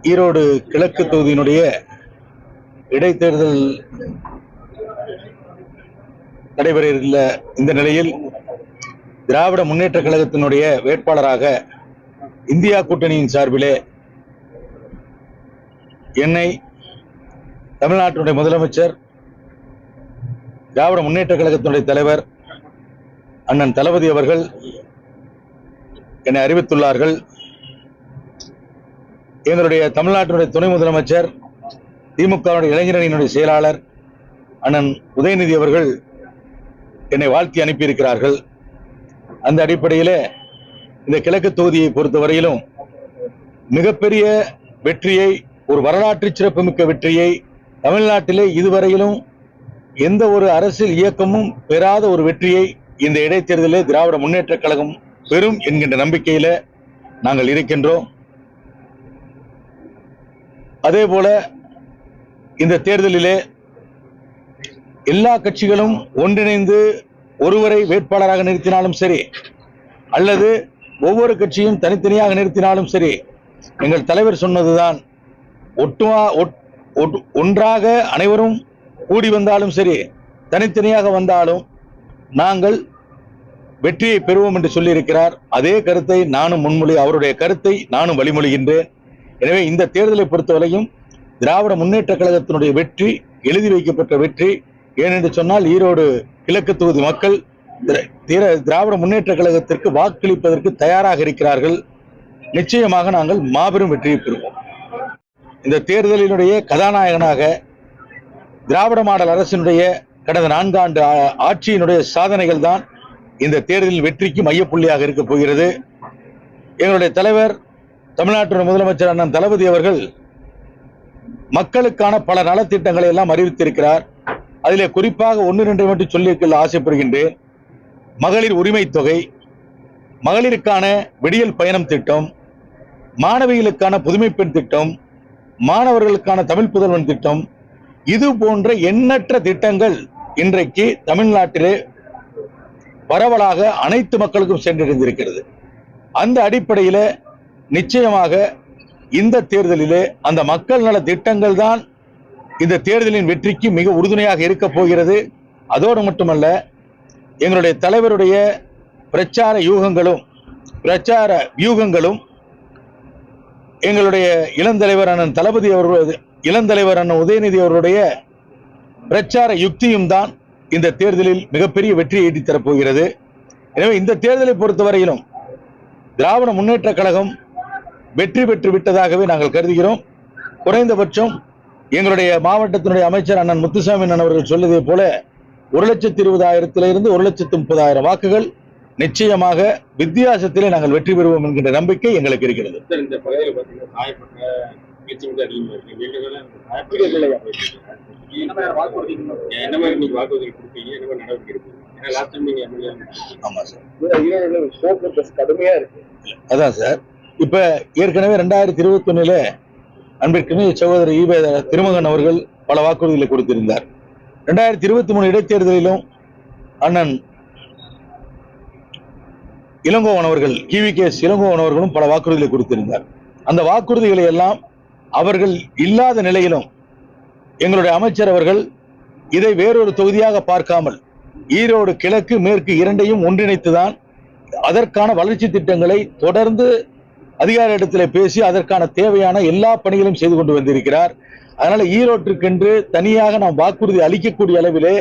ஈரோடு கிழக்கு தொகுதியினுடைய இடைத்தேர்தல் நடைபெற உள்ள இந்த நிலையில் திராவிட முன்னேற்ற கழகத்தினுடைய வேட்பாளராக இந்தியா கூட்டணியின் சார்பிலே என்னை தமிழ்நாட்டினுடைய முதலமைச்சர், திராவிட முன்னேற்ற கழகத்தினுடைய தலைவர் அண்ணன் தளபதி அவர்கள் என்னை அறிவித்துள்ளார்கள். எங்களுடைய தமிழ்நாட்டினுடைய துணை முதலமைச்சர், திமுக இளைஞரணியினுடைய செயலாளர் அண்ணன் உதயநிதி அவர்கள் என்னை வாழ்த்தி அனுப்பியிருக்கிறார்கள். அந்த அடிப்படையில் இந்த கிழக்கு தொகுதியை பொறுத்தவரையிலும் மிகப்பெரிய வெற்றியை, ஒரு வரலாற்று சிறப்புமிக்க வெற்றியை தமிழ்நாட்டிலே இதுவரையிலும் எந்த ஒரு அரசியல் இயக்கமும் பெறாத ஒரு வெற்றியை இந்த இடைத்தேர்தலில் திராவிட முன்னேற்ற கழகம் பெறும் என்கின்ற நம்பிக்கையில நாங்கள் இருக்கின்றோம். அதே போல இந்த தேர்தலிலே எல்லா கட்சிகளும் ஒன்றிணைந்து ஒருவரை வேட்பாளராக நிறுத்தினாலும் சரி, அல்லது ஒவ்வொரு கட்சியும் தனித்தனியாக நிறுத்தினாலும் சரி, எங்கள் தலைவர் சொன்னதுதான், ஒன்றாக அனைவரும் கூடி வந்தாலும் சரி, தனித்தனியாக வந்தாலும் நாங்கள் வெற்றியை பெறுவோம் என்று சொல்லியிருக்கிறார். அதே கருத்தை நானும் அவருடைய கருத்தை நானும் வழிமொழிகின்றேன். எனவே இந்த தேர்தலை பொறுத்தவரையும் திராவிட முன்னேற்ற கழகத்தினுடைய வெற்றி எழுதி வைக்கப்பட்ட வெற்றி. ஏனென்று சொன்னால் ஈரோடு கிழக்கு தொகுதி மக்கள் திராவிட முன்னேற்ற கழகத்திற்கு வாக்களிப்பதற்கு தயாராக இருக்கிறார்கள். நிச்சயமாக நாங்கள் மாபெரும் வெற்றியை பெறுவோம். இந்த தேர்தலினுடைய கதாநாயகனாக திராவிட மாடல் அரசினுடைய கடந்த 4 ஆண்டு ஆட்சியினுடைய சாதனைகள் தான் இந்த தேர்தலில் வெற்றிக்கு மையப்புள்ளியாக இருக்க போகிறது. எங்களுடைய தலைவர், தமிழ்நாட்டின் முதலமைச்சர் அண்ணன் தளபதி அவர்கள் மக்களுக்கான பல நலத்திட்டங்களை எல்லாம் அறிவித்திருக்கிறார். அதிலே குறிப்பாக 1-2 மட்டும் சொல்லியிருக்க ஆசைப்படுகின்றேன். மகளிர் உரிமை தொகை, மகளிருக்கான விடியல் பயணம் திட்டம், மாணவிகளுக்கான புதுமை பெண் திட்டம், மாணவர்களுக்கான தமிழ் புதல்வன் திட்டம், இது போன்ற எண்ணற்ற திட்டங்கள் இன்றைக்கு தமிழ்நாட்டிலே பரவலாக அனைத்து மக்களுக்கும் சென்றடைந்திருக்கிறது. அந்த அடிப்படையில் நிச்சயமாக இந்த தேர்தலிலே அந்த மக்கள் நல திட்டங்கள் தான் இந்த தேர்தலின் வெற்றிக்கு மிக உறுதுணையாக இருக்க போகிறது. அதோடு மட்டுமல்ல, எங்களுடைய தலைவருடைய பிரச்சார வியூகங்களும் எங்களுடைய இளந்தலைவர் அண்ணன் தளபதி அவர்கள், இளந்தலைவர் அண்ணன் உதயநிதி அவருடைய பிரச்சார யுக்தியும் தான் இந்த தேர்தலில் மிகப்பெரிய வெற்றியை ஈட்டித் தரப்போகிறது. எனவே இந்த தேர்தலை பொறுத்தவரையிலும் திராவிட முன்னேற்ற கழகம் வெற்றி பெற்று விட்டதாகவே நாங்கள் கருதுகிறோம். குறைந்தபட்சம் எங்களுடைய மாவட்டத்தினுடைய அமைச்சர் அண்ணன் முத்துசாமி அண்ணன் அவர்கள் சொல்வதை போல 1,20,000 1,30,000 வாக்குகள் நிச்சயமாக வித்தியாசத்திலே நாங்கள் வெற்றி பெறுவோம் என்கின்ற நம்பிக்கை எங்களுக்கு இருக்கிறது. இந்த பகுதியில் அதான் சார், இப்ப ஏற்கனவே 2021 அன்பிற்குமே சகோதரர் ஈவே திருமகன் அவர்கள் பல வாக்குறுதிகளை கொடுத்திருந்தார். 2023 இடைத்தேர்தலிலும் அண்ணன் இளங்கோவன் அவர்கள், KVKS இளங்கோவன் அவர்களும் பல வாக்குறுதிகளை கொடுத்திருந்தார். அந்த வாக்குறுதிகளை எல்லாம் அவர்கள் இல்லாத நிலையிலும் எங்களுடைய அமைச்சர் அவர்கள் இதை வேறொரு தொகுதியாக பார்க்காமல் ஈரோடு கிழக்கு மேற்கு இரண்டையும் ஒன்றிணைத்துதான் அதற்கான வளர்ச்சி திட்டங்களை தொடர்ந்து அதிகார இடத்திலே பேசி அதற்கான தேவையான எல்லா பணிகளையும் செய்து கொண்டு வந்திருக்கிறார். அதனால ஈரோட்டிற்கென்று தனியாக நாம் வாக்குறுதி அளிக்கக்கூடிய அளவிலே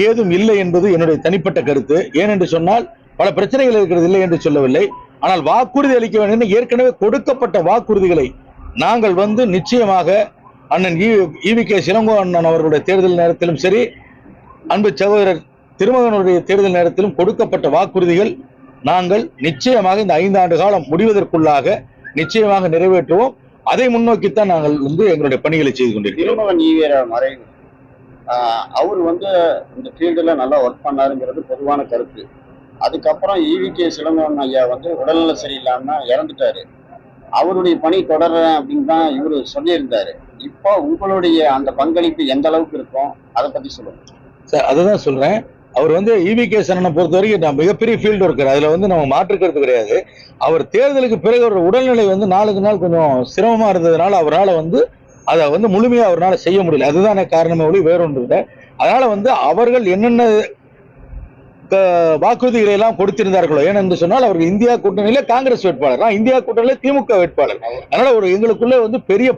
ஏதும் இல்லை என்பது என்னுடைய தனிப்பட்ட கருத்து. ஏனென்று சொன்னால் பல பிரச்சனைகள் இருக்கிறது, இல்லை என்று சொல்லவில்லை. ஆனால் வாக்குறுதி அளிக்க வேண்டும், ஏற்கனவே கொடுக்கப்பட்ட வாக்குறுதிகளை நாங்கள் நிச்சயமாக அண்ணன் EVK இளங்கோ அண்ணன் அவர்களுடைய தேர்தல் நேரத்திலும் சரி, அன்பு சகோதரர் திருமகனுடைய தேர்தல் நேரத்திலும் கொடுக்கப்பட்ட வாக்குறுதிகள் நாங்கள் நிச்சயமாக இந்த 5 ஆண்டு காலம் முடிவதற்குள்ளாக நிச்சயமாக நிறைவேற்றுவோம். அதை முன்னோக்கித்தான் நாங்கள் எங்களுடைய பணிகளை செய்து கொண்டிருக்கிறோம். திருமகன் ஈவேரா மறைவு, அவர் இந்த ஃபீல்டுல நல்லா ஒர்க் பண்ணாருங்கிறது பொதுவான கருத்து. அதுக்கப்புறம் EVK இளங்கோவன் ஐயா உடல்நல சரியில்லாம இறந்துட்டாரு. அவருடைய பணி தொடர்றேன் அப்படின்னு தான் இவரு சொல்லியிருந்தாரு. இப்போ உங்களுடைய அந்த பங்களிப்பு எந்த அளவுக்கு இருக்கும், அதை பத்தி சொல்லுங்க சார். அதுதான் சொல்றேன். அவர் வந்து ஈவி.கே. சரணனை பொறுத்த வரைக்கும் நான் மிகப்பெரிய ஃபீல்டு ஒர்க்கர், அதுல வந்து நம்ம மாற்றுக்கிறது கிடையாது. அவர் தேர்தலுக்கு பிறகு ஒரு உடல்நிலை வந்து நாளுக்கு நாள் கொஞ்சம் சிரமமா இருந்ததுனால அவரால் வந்து அதை வந்து முழுமையா அவரால் செய்ய முடியல. அதுதானே காரணமே ஒளி வேறொன்று இல்லை. அதனால வந்து அவர்கள் என்னென்ன வாக்குறுதிகளை எல்லாம் கொடுத்திருந்தார்களோ, ஏனென்று சொன்னால் அவர்கள் இந்தியா கூட்டணியில காங்கிரஸ் வேட்பாளர், இந்தியா கூட்டணியில திமுக வேட்பாளர். அதனால ஒரு எங்களுக்குள்ள வந்து பெரிய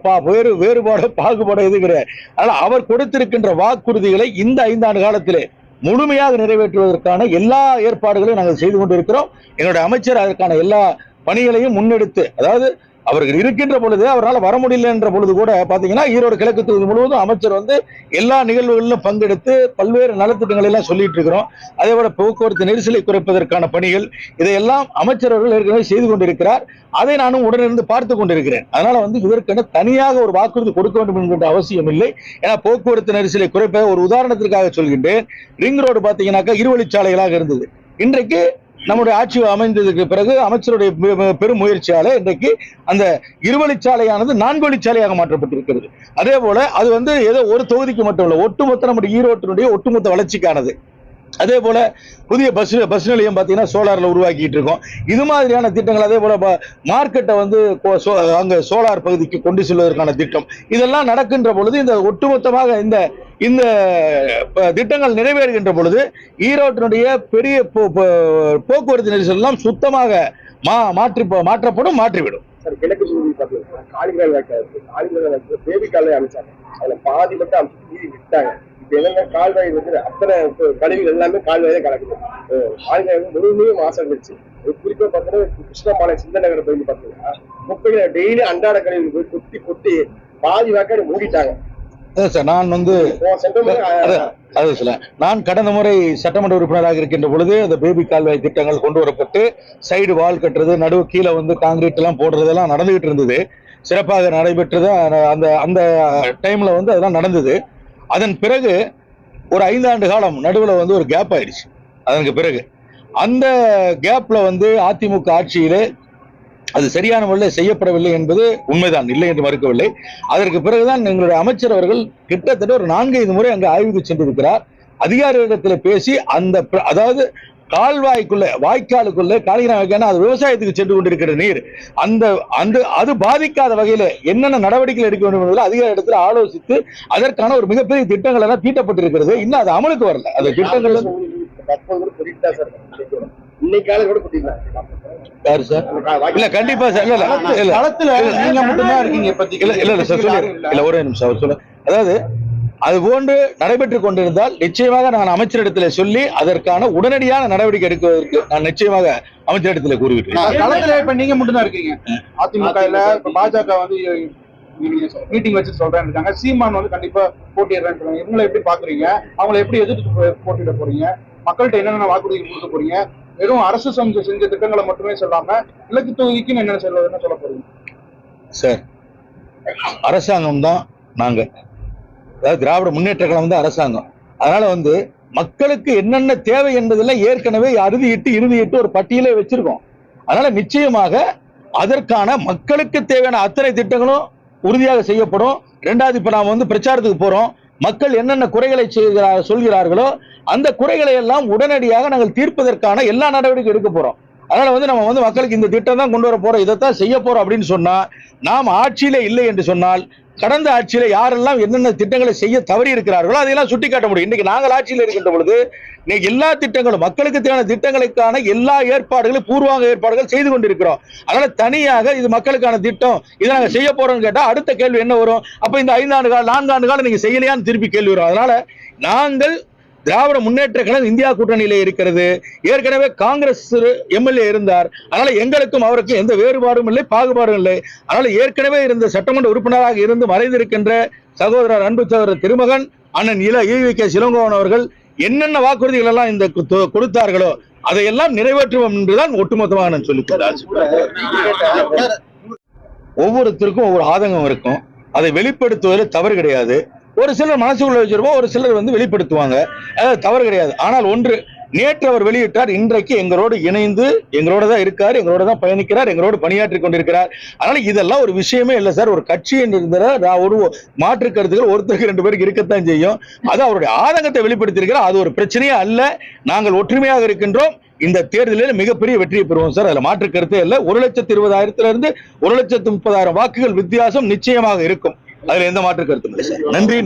வேறுபாடு பாகுபாடு எது கிடையாது. அதனால அவர் கொடுத்திருக்கின்ற வாக்குறுதிகளை இந்த 5 ஆண்டு காலத்திலே முழுமையாக நிறைவேற்றுவதற்கான எல்லா ஏற்பாடுகளையும் நாங்கள் செய்து கொண்டிருக்கிறோம். எங்களுடைய அமைச்சர் அதற்கான எல்லா பணிகளையும் முன்னெடுத்து, அதாவது அவர்கள் இருக்கின்ற பொழுது அவரால் வர முடியல என்ற பொழுது கூட பாத்தீங்கன்னா ஈரோடு கிழக்கு தொகுதி முழுவதும் அமைச்சர் வந்து எல்லா நிகழ்வுகளிலும் பங்கெடுத்து பல்வேறு நலத்திட்டங்களை எல்லாம் சொல்லிட்டு இருக்கிறோம். அதே போல போக்குவரத்து நெரிசலை குறைப்பதற்கான பணிகள் இதையெல்லாம் அமைச்சர் அவர்கள் ஏற்கனவே செய்து கொண்டிருக்கிறார். அதை நானும் உடனிருந்து பார்த்து கொண்டிருக்கிறேன். அதனால வந்து இதற்கென தனியாக ஒரு வாக்குறுதி கொடுக்க வேண்டும் என்கின்ற அவசியம் இல்லை. ஏன்னா போக்குவரத்து நெரிசலை குறைப்ப ஒரு உதாரணத்திற்காக சொல்கின்றேன். ரிங் ரோடு பாத்தீங்கன்னாக்கா இருவழிச்சாலைகளாக இருந்தது. இன்றைக்கு நம்முடைய ஆட்சி அமைந்ததுக்கு பிறகு அமைச்சருடைய பெரும் முயற்சியால இன்றைக்கு அந்த இருவழிச்சாலையானது 4 வழிச்சாலையாக மாற்றப்பட்டிருக்கிறது. அதே போல அது வந்து ஏதோ ஒரு தொகுதிக்கு மட்டும் இல்ல, ஒட்டுமொத்த நம்முடைய ஈரோட்டினுடைய ஒட்டுமொத்த வளர்ச்சிக்கானது. அதே போல புதிய பஸ் நிலையம் பாத்தீங்கன்னா சோலார்ல உருவாக்கிட்டு இருக்கோம். இது மாதிரியான திட்டங்கள், அதே போல மார்க்கெட்டை வந்து அங்க சோலார் பகுதிக்கு கொண்டு செல்வதற்கான திட்டம், இதெல்லாம் நடக்கின்ற பொழுது இந்த ஒட்டுமொத்தமாக இந்த இந்த திட்டங்கள் நிறைவேறுகின்ற பொழுது ஈரோட்டினுடைய பெரிய போக்குவரத்து நெரிசல் எல்லாம் சுத்தமாக மாற்றப்படும், மாற்றிவிடும். கிழக்கு பகுதி பார்த்தீங்கன்னா காளிங்கல் வாய்க்கால் பேபி கால்வாய் அமைச்சாங்க, அதுல பாதி மட்டும் அமைச்சு விட்டாங்க. இப்ப என்னங்க கால்வாய் வந்து அத்தனை கழிவுகள் எல்லாமே கால்வாயிலே கலக்குது. கால்வாய் முழுமையும் மாசடைச்சு. குறிப்பா பார்த்தீங்கன்னா கிருஷ்ணபாளையம் சிந்தநகர பகுதி பார்த்தீங்கன்னா குப்பைகளை டெய்லி அன்றாட கழிவுகள் போய் கொட்டி கொட்டி பாதி வாக்காடு மூடிட்டாங்க. நான் வந்து நான் கடந்த முறை சட்டமன்ற உறுப்பினராக இருக்கின்ற பொழுது அந்த பேபி கால்வாய் திட்டங்கள் கொண்டு வரப்பட்டு சைடு வால் கட்டுறது, நடுவு கீழே வந்து காங்கிரீட் எல்லாம் போடுறதெல்லாம் நடந்துகிட்டு இருந்தது. சிறப்பாக நடைபெற்றது. அந்த அந்த டைம்ல வந்து அதெல்லாம் நடந்தது. அதன் பிறகு ஒரு 5 ஆண்டு காலம் நடுவில் வந்து ஒரு கேப் ஆயிடுச்சு. அதற்கு பிறகு அந்த கேப்ல வந்து அதிமுக ஆட்சியிலே அது சரியான முறையில் செய்யப்படவில்லை என்பது உண்மைதான், இல்லை என்று மறுக்கவில்லை. அதற்கு பிறகுதான் எங்களுடைய அமைச்சர் அவர்கள் கிட்டத்தட்ட ஒரு 4-5 முறை அங்கு ஆய்வுக்கு சென்றிருக்கிறார். அதிகாரிகளிடத்தில் பேசி அந்த அதாவது கால்வாய்க்குள்ள வாய்க்காலுக்குள்ள காலிகரான அது விவசாயத்துக்கு சென்று கொண்டிருக்கிற நீர் அது பாதிக்காத வகையில என்னென்ன நடவடிக்கைகள் எடுக்க வேண்டும் என்பதில் அதிகார இடத்துல ஆலோசித்து அதற்கான ஒரு மிகப்பெரிய திட்டங்கள் எல்லாம் தீட்டப்பட்டிருக்கிறது. இன்னும் அது அமலுக்கு வரல. அந்த திட்டங்கள் இல்ல கண்டிப்பா சார், நீங்க மட்டும்தான் இருக்கீங்க. ஒரே நிமிஷம் சொல்ல, அதாவது அது போன்று நடைபெற்றுக் கொண்டிருந்தால் நிச்சயமாக நான் அமைச்சரிடத்தில் சொல்லி அதற்கான உடனடியான நடவடிக்கை எடுக்குவதற்கு நான் நிச்சயமாக அமைச்சரிடத்தில் கூறிவிட்டேன். இப்ப நீங்க மட்டும் தான் இருக்கீங்க அதிமுக, பாஜக வந்து மீட்டிங் வச்சு சொல்றேன். சீமான் வந்து கண்டிப்பா போட்டிடுறேன். இவங்களை எப்படி பாக்குறீங்க? அவங்களை எப்படி எதிர்த்து போட்டியிட போறீங்க? மக்கள்கிட்ட என்னென்ன வாக்குறுதி கொடுக்க போறீங்க? வெறும் அரசு செஞ்ச திட்டங்களை மட்டுமே சொல்லாம இலக்கு தொகுதிக்கு என்ன சொல்ல போறீங்க? சார், அரசாங்கம் தான் நாங்க, அதாவது திராவிட முன்னேற்ற கழகம் வந்து அரசாங்கம். அதனால வந்து மக்களுக்கு என்னென்ன தேவை என்பதெல்லாம் ஏற்கனவே இறுதியிட்டு ஒரு பட்டியலை வச்சிருக்கோம். அதனால நிச்சயமாக அதற்கான மக்களுக்கு தேவையான அத்தனை திட்டங்களும் உறுதியாக செய்யப்படும். 2வது, இப்ப நாம வந்து பிரச்சாரத்துக்கு போறோம். மக்கள் என்னென்ன குறைகளை சொல்கிறார்களோ அந்த குறைகளை எல்லாம் உடனடியாக நாங்கள் தீர்ப்பதற்கான எல்லா நடவடிக்கை எடுக்க போறோம். அதனால வந்து நம்ம வந்து மக்களுக்கு இந்த திட்டம் தான் கொண்டு வர போறோம், இதைத்தான் செய்ய போறோம் அப்படின்னு சொன்னா, நாம் ஆட்சியிலே இல்லை என்று சொன்னால் கடந்த ஆட்சியில யாரெல்லாம் என்னென்ன திட்டங்களை செய்ய தவறி இருக்கிறார்களோ அதையெல்லாம் சுட்டிக்காட்ட முடியும். இன்னைக்கு நாங்கள் ஆட்சியில் இருக்கின்ற பொழுது எல்லா திட்டங்களும் மக்களுக்கு தேவையான திட்டங்களுக்கான எல்லா ஏற்பாடுகளும் பூர்வாங்க ஏற்பாடுகள் செய்து கொண்டிருக்கிறோம். அதனால தனியாக இது மக்களுக்கான திட்டம், இதை நாங்க செய்ய போறோம்னு கேட்டா அடுத்த கேள்வி என்ன வரும்? அப்ப இந்த 5 ஆண்டு காலம் 4 ஆண்டு காலம் நீங்க செய்யலையான்னு திருப்பி கேள்வி வரும். அதனால நாங்கள் திராவிட முன்னேற்ற கழகம் இந்தியா கூட்டணியிலே இருக்கிறது. ஏற்கனவே காங்கிரஸ் எம்எல்ஏ இருந்தார். அதனால எங்களுக்கும் அவருக்கும் எந்த வேறுபாடும் இல்லை, பாகுபாடும் இல்லை. அதனால ஏற்கனவே இருந்த சட்டமன்ற உறுப்பினராக இருந்து மறைந்திருக்கின்ற சகோதரர் அன்பு சகோதரர் திருமகன் அண்ணன் ஈவி.கே. இளங்கோவன் அவர்கள் என்னென்ன வாக்குறுதிகள் எல்லாம் இந்த கொடுத்தார்களோ அதையெல்லாம் நிறைவேற்றுவோம் என்றுதான் ஒட்டுமொத்தமாக நான் சொல்லிக்கிறேன். ஒவ்வொருத்தருக்கும் ஒவ்வொரு ஆதங்கம் இருக்கும். அதை வெளிப்படுத்துவதில் தவறு கிடையாது. ஒரு சிலர் மனசுக்குள்ள வச்சிருப்போம், ஒரு சிலர் வந்து வெளிப்படுத்துவாங்க, தவறு கிடையாது. ஆனால் ஒன்று, நேற்று அவர் வெளியிட்டார். இன்றைக்கு எங்களோடு இணைந்து எங்களோட தான் இருக்கார், எங்களோட தான் பயணிக்கிறார், எங்களோடு பணியாற்றி கொண்டிருக்கிறார். அதனால இதெல்லாம் ஒரு விஷயமே இல்லை சார். ஒரு கட்சி என்று ஒரு மாற்று கருத்துக்கள் ஒருத்தருக்கு 2 பேருக்கு இருக்கத்தான் செய்யும். அது அவருடைய ஆதங்கத்தை வெளிப்படுத்தியிருக்கிறார். அது ஒரு பிரச்சனையே அல்ல. நாங்கள் ஒற்றுமையாக இருக்கின்றோம். இந்த தேர்தலில் மிகப்பெரிய வெற்றியை பெறுவோம் சார். அதுல மாற்று கருத்தே இல்லை. 1,20,000 1,30,000 வாக்குகள் வித்தியாசம் நிச்சயமாக இருக்கும். அதுல எந்த மாற்று கருத்தும் இல்லை சார். நன்றி.